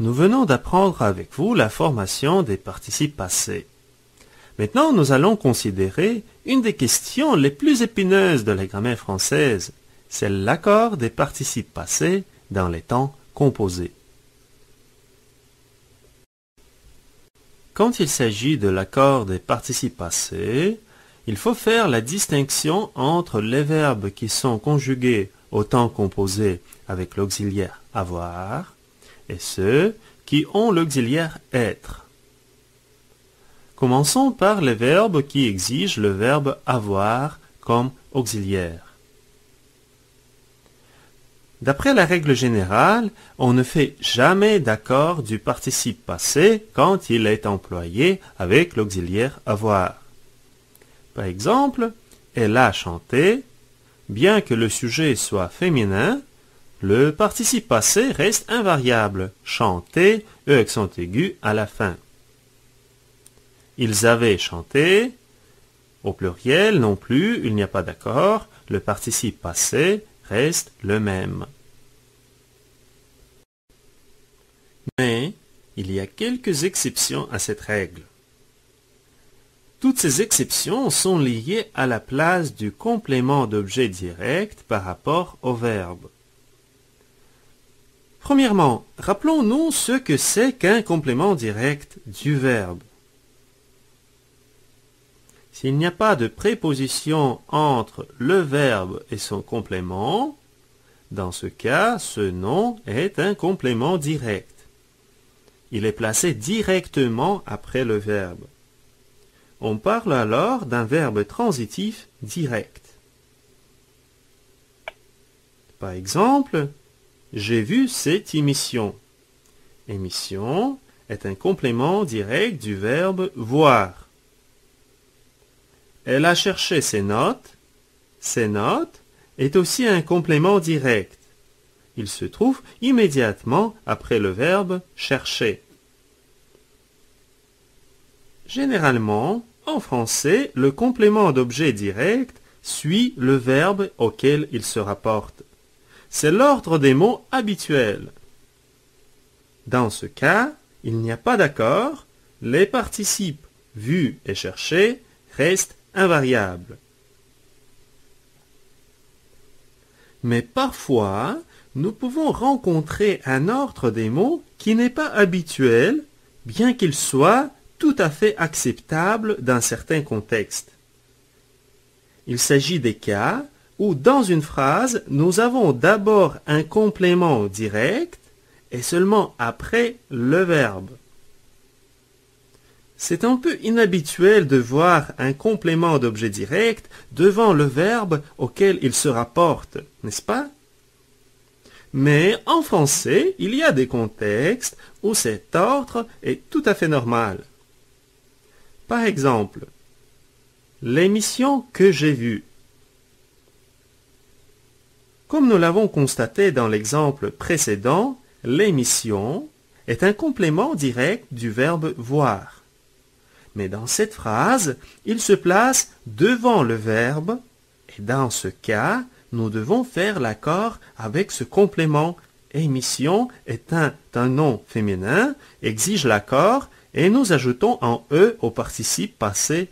Nous venons d'apprendre avec vous la formation des participes passés. Maintenant, nous allons considérer une des questions les plus épineuses de la grammaire française. C'est l'accord des participes passés dans les temps composés. Quand il s'agit de l'accord des participes passés, il faut faire la distinction entre les verbes qui sont conjugués au temps composé avec l'auxiliaire avoir et ceux qui ont l'auxiliaire être. Commençons par les verbes qui exigent le verbe avoir comme auxiliaire. D'après la règle générale, on ne fait jamais d'accord du participe passé quand il est employé avec l'auxiliaire avoir. Par exemple, elle a chanté. Bien que le sujet soit féminin, le participe passé reste invariable. Chanter, E accent aigu à la fin. Ils avaient chanté. Au pluriel non plus, il n'y a pas d'accord. Le participe passé reste le même. Mais il y a quelques exceptions à cette règle. Toutes ces exceptions sont liées à la place du complément d'objet direct par rapport au verbe. Premièrement, rappelons-nous ce que c'est qu'un complément direct du verbe. S'il n'y a pas de préposition entre le verbe et son complément, dans ce cas, ce nom est un complément direct. Il est placé directement après le verbe. On parle alors d'un verbe transitif direct. Par exemple, j'ai vu cette émission. Émission est un complément direct du verbe voir. Elle a cherché ses notes. Ses notes est aussi un complément direct. Il se trouve immédiatement après le verbe chercher. Généralement, en français, le complément d'objet direct suit le verbe auquel il se rapporte. C'est l'ordre des mots habituel. Dans ce cas, il n'y a pas d'accord, les participes vu et cherché restent invariables. Mais parfois, nous pouvons rencontrer un ordre des mots qui n'est pas habituel, bien qu'il soit tout à fait acceptable dans certains contextes. Il s'agit des cas où dans une phrase, nous avons d'abord un complément direct et seulement après le verbe. C'est un peu inhabituel de voir un complément d'objet direct devant le verbe auquel il se rapporte, n'est-ce pas? Mais en français, il y a des contextes où cet ordre est tout à fait normal. Par exemple, l'émission que j'ai vue. Comme nous l'avons constaté dans l'exemple précédent, l'émission est un complément direct du verbe voir. Mais dans cette phrase, il se place devant le verbe et dans ce cas, nous devons faire l'accord avec ce complément. Émission est un nom féminin, exige l'accord et nous ajoutons en E au participe passé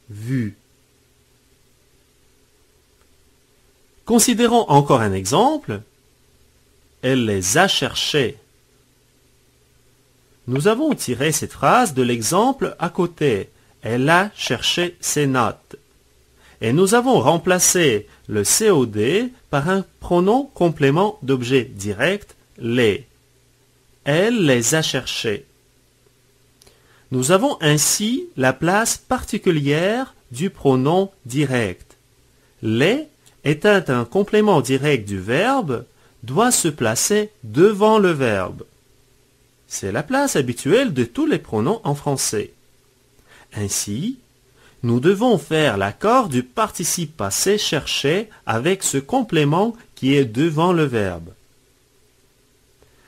vu. Considérons encore un exemple. Elle les a cherchés. Nous avons tiré cette phrase de l'exemple à côté. Elle a cherché ses notes. Et nous avons remplacé le COD par un pronom complément d'objet direct, les. Elle les a cherchés. Nous avons ainsi la place particulière du pronom direct. Les étant un complément direct du verbe, doit se placer devant le verbe. C'est la place habituelle de tous les pronoms en français. Ainsi, nous devons faire l'accord du participe passé cherché avec ce complément qui est devant le verbe.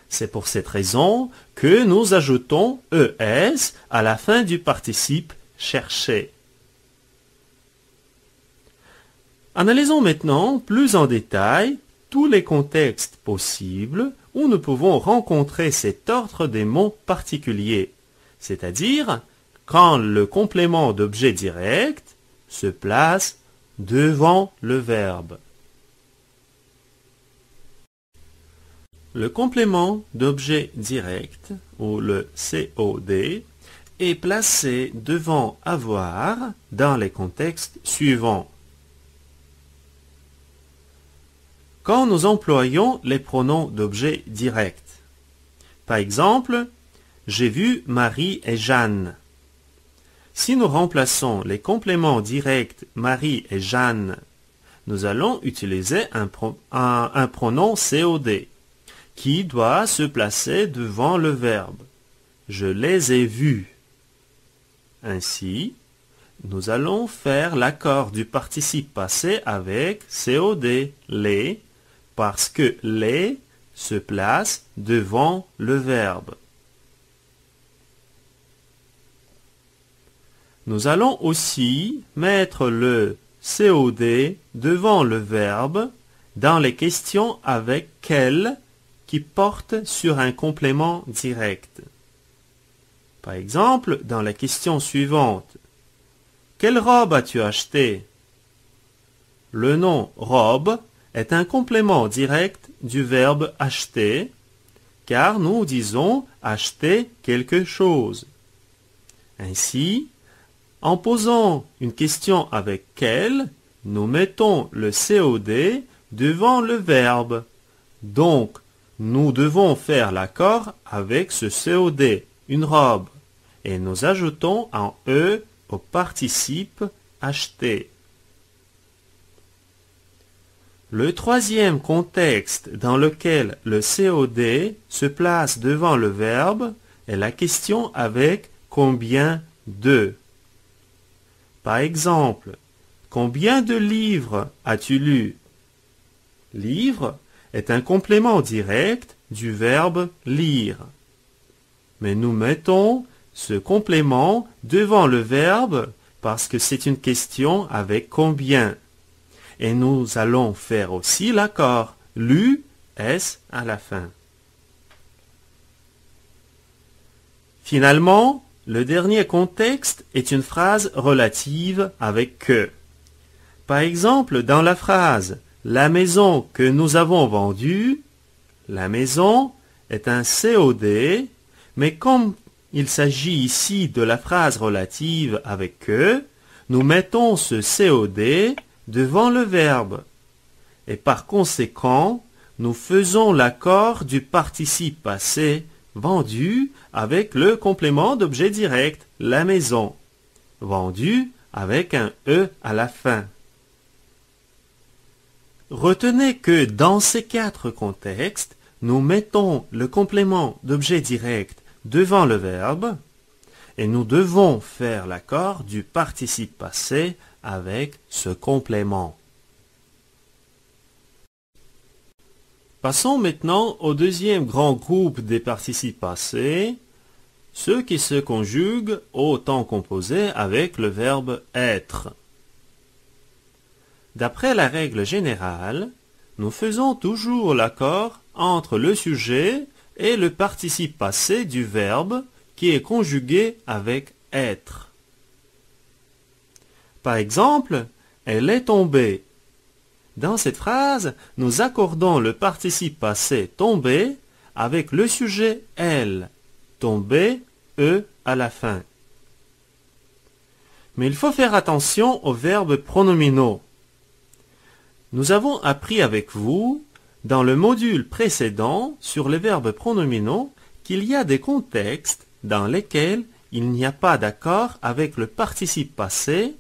C'est pour cette raison que nous ajoutons ES à la fin du participe cherché. Analysons maintenant plus en détail tous les contextes possibles où nous pouvons rencontrer cet ordre des mots particuliers, c'est-à-dire quand le complément d'objet direct se place devant le verbe. Le complément d'objet direct, ou le COD, est placé devant avoir dans les contextes suivants. Quand nous employons les pronoms d'objet direct. Par exemple, j'ai vu Marie et Jeanne. Si nous remplaçons les compléments directs Marie et Jeanne, nous allons utiliser un pronom COD qui doit se placer devant le verbe. Je les ai vus. Ainsi, nous allons faire l'accord du participe passé avec COD, les, parce que les se place devant le verbe. Nous allons aussi mettre le COD devant le verbe dans les questions avec quel qui portent sur un complément direct. Par exemple, dans la question suivante, quelle robe as-tu acheté? Le nom robe est un complément direct du verbe acheter, car nous disons acheter quelque chose. Ainsi, en posant une question avec quel, nous mettons le COD devant le verbe. Donc, nous devons faire l'accord avec ce COD, une robe, et nous ajoutons un E au participe acheter. Le troisième contexte dans lequel le COD se place devant le verbe est la question avec combien de. Par exemple, combien de livres as-tu lu? Livre est un complément direct du verbe lire. Mais nous mettons ce complément devant le verbe parce que c'est une question avec combien. Et nous allons faire aussi l'accord lu, S à la fin. Finalement, le dernier contexte est une phrase relative avec que. Par exemple, dans la phrase « La maison que nous avons vendue », la maison est un COD, mais comme il s'agit ici de la phrase relative avec que, nous mettons ce COD devant le verbe. Et par conséquent, nous faisons l'accord du participe passé vendu avec le complément d'objet direct, la maison. Vendu avec un E à la fin. Retenez que dans ces quatre contextes, nous mettons le complément d'objet direct devant le verbe et nous devons faire l'accord du participe passé avec ce complément. Passons maintenant au deuxième grand groupe des participes passés, ceux qui se conjuguent au temps composé avec le verbe être. D'après la règle générale, nous faisons toujours l'accord entre le sujet et le participe passé du verbe qui est conjugué avec être. Par exemple, elle est tombée. Dans cette phrase, nous accordons le participe passé tomber avec le sujet elle, tomber, E à la fin. Mais il faut faire attention aux verbes pronominaux. Nous avons appris avec vous, dans le module précédent sur les verbes pronominaux, qu'il y a des contextes dans lesquels il n'y a pas d'accord avec le participe passé,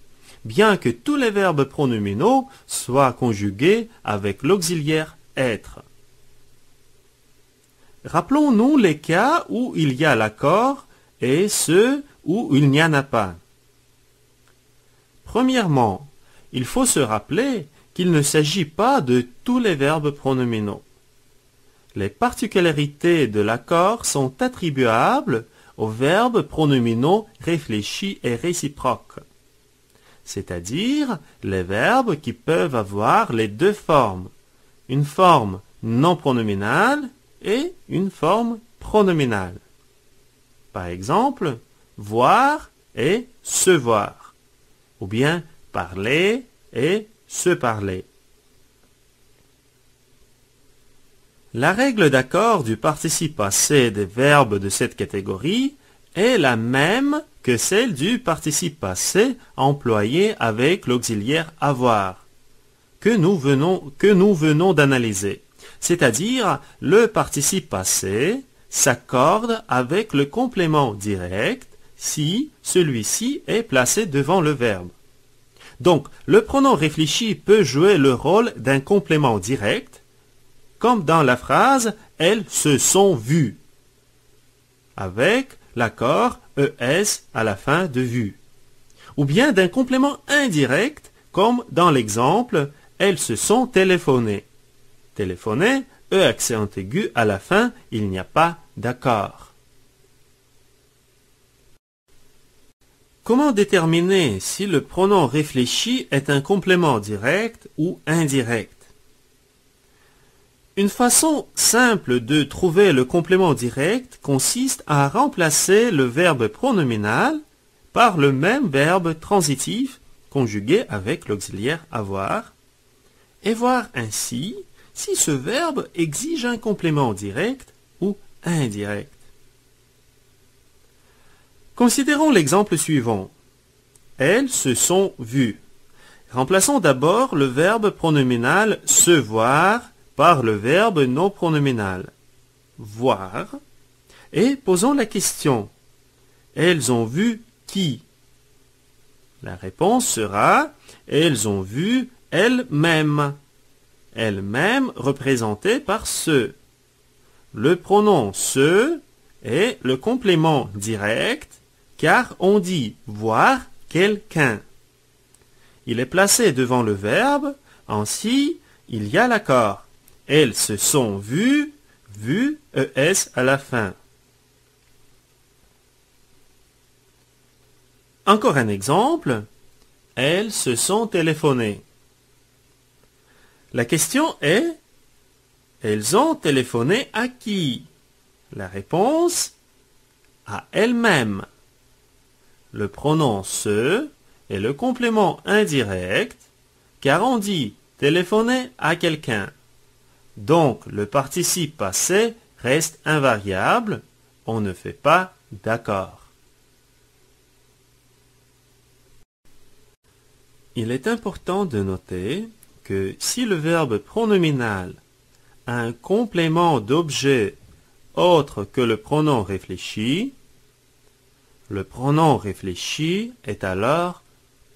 bien que tous les verbes pronominaux soient conjugués avec l'auxiliaire être. Rappelons-nous les cas où il y a l'accord et ceux où il n'y en a pas. Premièrement, il faut se rappeler qu'il ne s'agit pas de tous les verbes pronominaux. Les particularités de l'accord sont attribuables aux verbes pronominaux réfléchis et réciproques, c'est-à-dire les verbes qui peuvent avoir les deux formes, une forme non pronominale est une forme pronominale. Par exemple, voir et se voir, ou bien parler et se parler. La règle d'accord du participe passé des verbes de cette catégorie est la même que celle du participe passé employé avec l'auxiliaire avoir, que nous venons d'analyser. C'est-à-dire, le participe passé s'accorde avec le complément direct si celui-ci est placé devant le verbe. Donc, le pronom réfléchi peut jouer le rôle d'un complément direct, comme dans la phrase « elles se sont vues », avec l'accord ES à la fin de vue. Ou bien d'un complément indirect, comme dans l'exemple « elles se sont téléphonées ». Téléphoner, E accent aigu à la fin, il n'y a pas d'accord. Comment déterminer si le pronom réfléchi est un complément direct ou indirect? Une façon simple de trouver le complément direct consiste à remplacer le verbe pronominal par le même verbe transitif conjugué avec l'auxiliaire avoir et voir ainsi si ce verbe exige un complément direct ou indirect. Considérons l'exemple suivant. Elles se sont vues. Remplaçons d'abord le verbe pronominal se voir par le verbe non pronominal voir et posons la question. Elles ont vu qui? La réponse sera elles ont vu elles-mêmes. Elles-mêmes représentées par se. Le pronom se est le complément direct car on dit voir quelqu'un. Il est placé devant le verbe, ainsi il y a l'accord. Elles se sont vues, vues, ES à la fin. Encore un exemple. Elles se sont téléphonées. La question est, elles ont téléphoné à qui? La réponse, à elles-mêmes. Le pronom se est le complément indirect, car on dit téléphoner à quelqu'un. Donc, le participe passé reste invariable, on ne fait pas d'accord. Il est important de noter que si le verbe pronominal a un complément d'objet autre que le pronom réfléchi, le pronom réfléchi est alors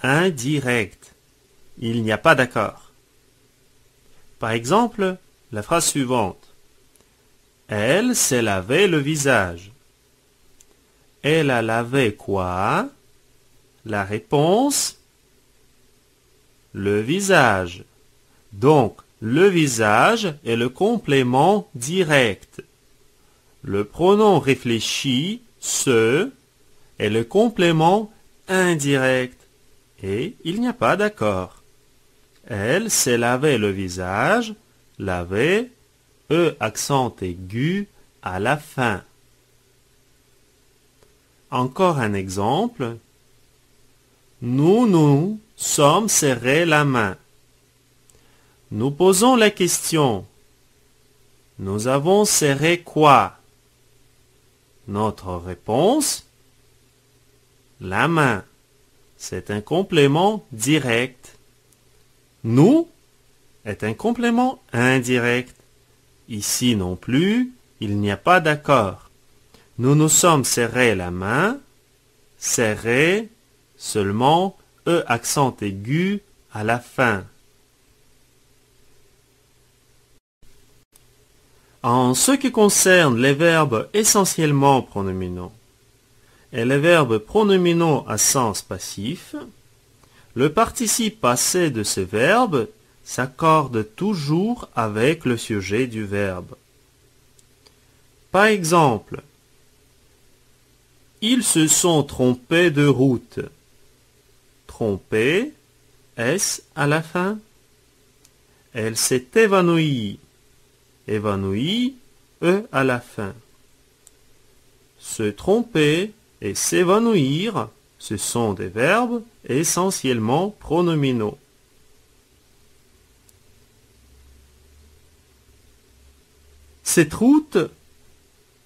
indirect. Il n'y a pas d'accord. Par exemple, la phrase suivante. Elle s'est lavé le visage. Elle a lavé quoi? La réponse, le visage. Donc, le visage est le complément direct. Le pronom réfléchi, se, est le complément indirect. Et il n'y a pas d'accord. Elle s'est lavé le visage, laver, E accent aigu à la fin. Encore un exemple. Nous sommes serrés la main. Nous posons la question. Nous avons serré quoi? Notre réponse, la main. C'est un complément direct. Nous est un complément indirect. Ici non plus, il n'y a pas d'accord. Nous nous sommes serrés la main. Serré, seulement E accent aigu à la fin. En ce qui concerne les verbes essentiellement pronominaux et les verbes pronominaux à sens passif, le participe passé de ces verbes s'accorde toujours avec le sujet du verbe. Par exemple, ils se sont trompés de route. Trompé, S à la fin. Elle s'est évanouie. Évanouie, E à la fin. Se tromper et s'évanouir, ce sont des verbes essentiellement pronominaux. Cette route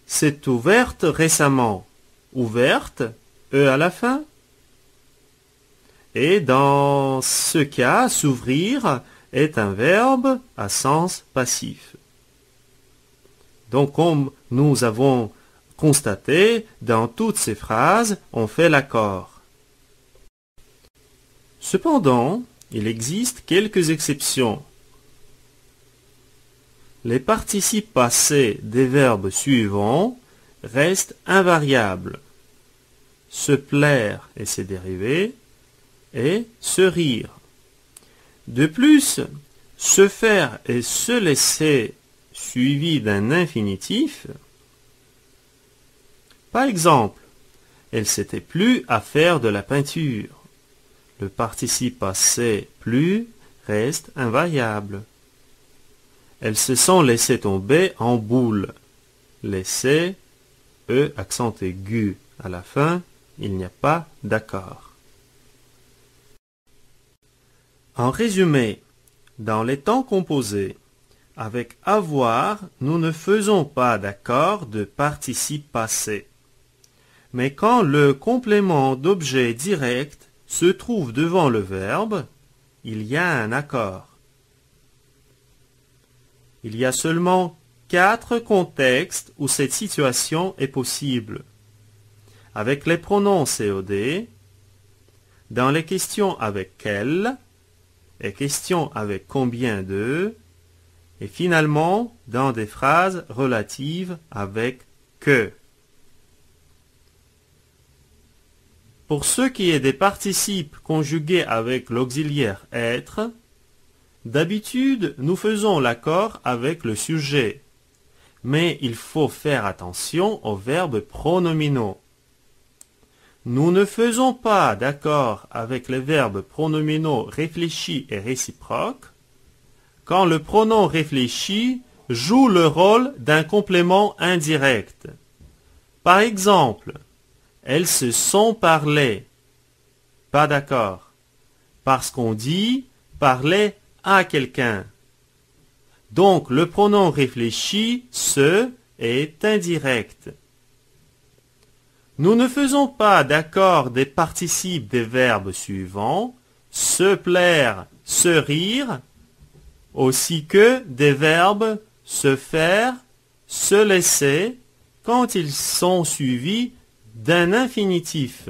s'est ouverte récemment. Ouverte, E à la fin. Et dans ce cas, s'ouvrir est un verbe à sens passif. Donc, comme nous avons constaté, dans toutes ces phrases, on fait l'accord. Cependant, il existe quelques exceptions. Les participes passés des verbes suivants restent invariables. Se plaire et ses dérivés, et se rire. De plus, se faire et se laisser suivi d'un infinitif. Par exemple, elle s'était plu à faire de la peinture. Le participe passé plus reste invariable. Elles se sont laissées tomber en boule. Laisser, E accent aigu à la fin, il n'y a pas d'accord. En résumé, dans les temps composés, avec avoir, nous ne faisons pas d'accord de participe passé. Mais quand le complément d'objet direct se trouve devant le verbe, il y a un accord. Il y a seulement 4 contextes où cette situation est possible. Avec les pronoms COD, dans les questions avec quel, les questions avec combien de, et finalement dans des phrases relatives avec que. Pour ce qui est des participes conjugués avec l'auxiliaire être, d'habitude nous faisons l'accord avec le sujet, mais il faut faire attention aux verbes pronominaux. Nous ne faisons pas d'accord avec les verbes pronominaux réfléchis et réciproques quand le pronom réfléchi joue le rôle d'un complément indirect. Par exemple, elles se sont parlé. Pas d'accord. Parce qu'on dit parler à quelqu'un. Donc le pronom réfléchi, se, est indirect. Nous ne faisons pas d'accord des participes des verbes suivants, se plaire, se rire, aussi que des verbes se faire, se laisser, quand ils sont suivis d'un infinitif.